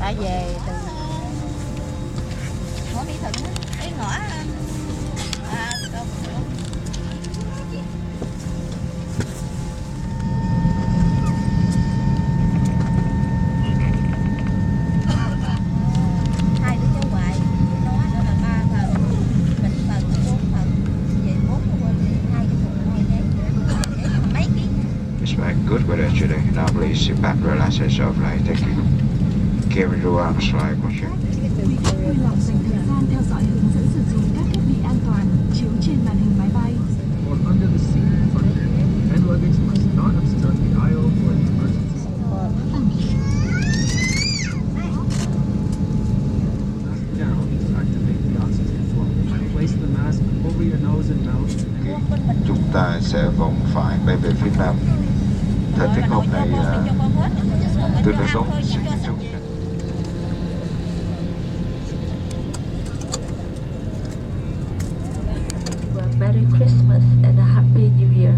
đã về từ ngõ Mỹ Thuận cái ngõ hai đứa cháu ngoại nó nữa là 3 phần mình phần 4 phần về 4 quên 2 cái phần 2 cái mấy ký. It's very good weather today. Now please sit back, relax yourself, like thank you. Carry the arms like what you. Vui lòng dành thời gian theo dõi hướng dẫn sử dụng các thiết bị an toàn chiếu trên màn hình máy bay. Or under the seat in front of you. Hand luggage must not obstruct the aisle or the emergency. Mask down to activate the oxygen flow. Place the mask over your nose and mouth. Chúng ta sẽ vòng phải bay về phía nam. Thời tiết hôm nay tương đối tốt. Merry Christmas and a Happy New Year.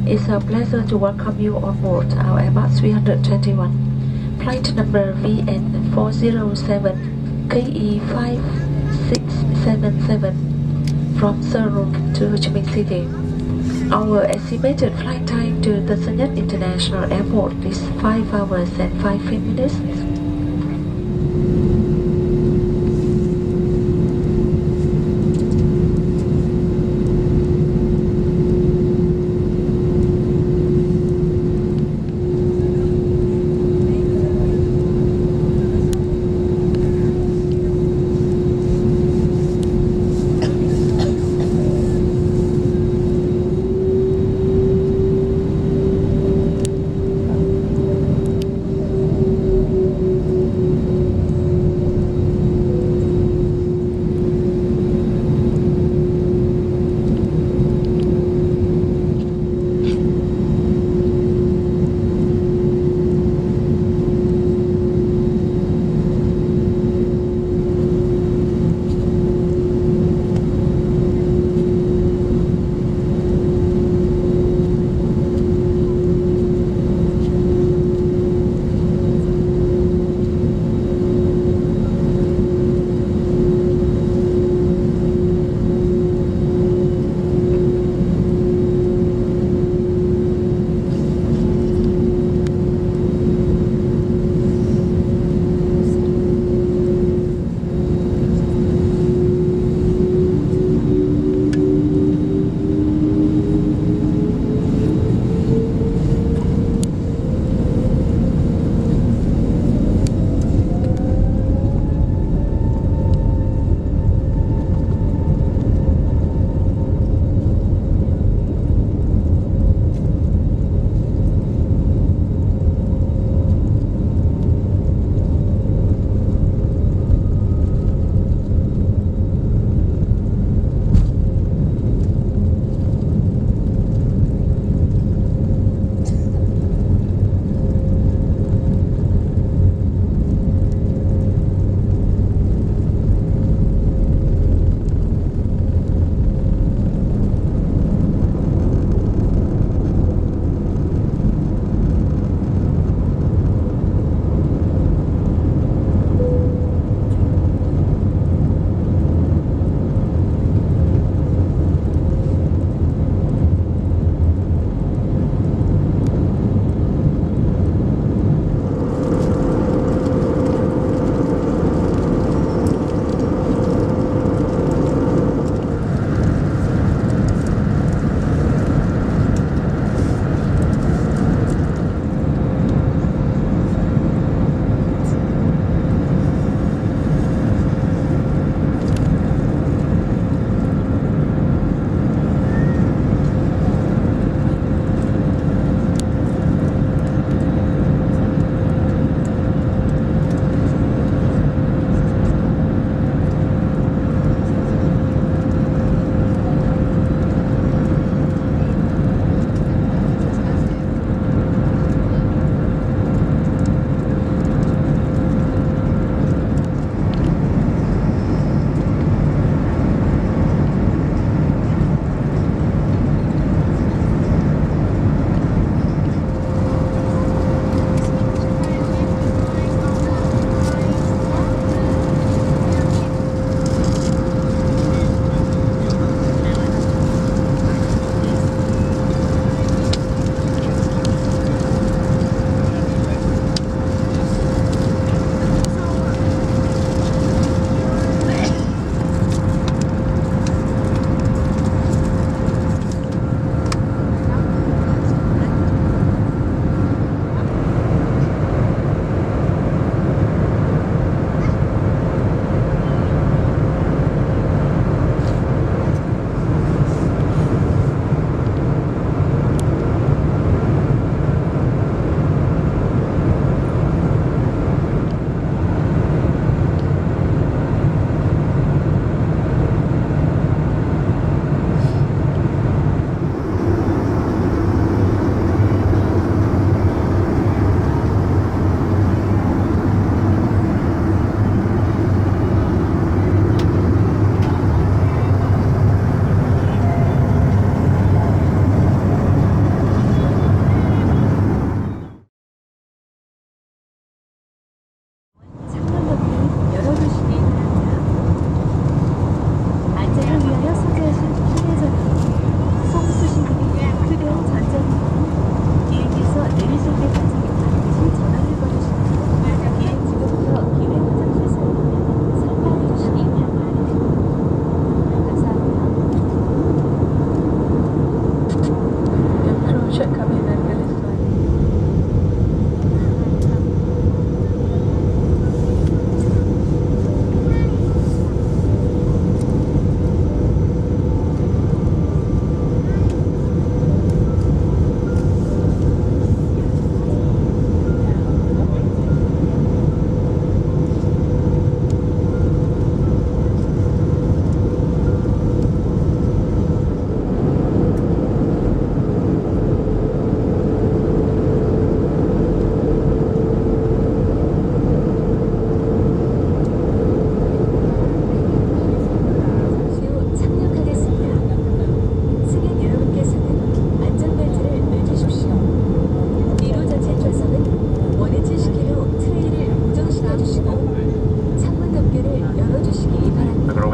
It's a pleasure to welcome you on board our Airbus 321, flight number VN407 KE5677 from Seoul to Ho Chi Minh City. Our estimated flight time to Tân Nhất International Airport is 5 hours and 5 minutes.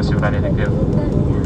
を縛られるけど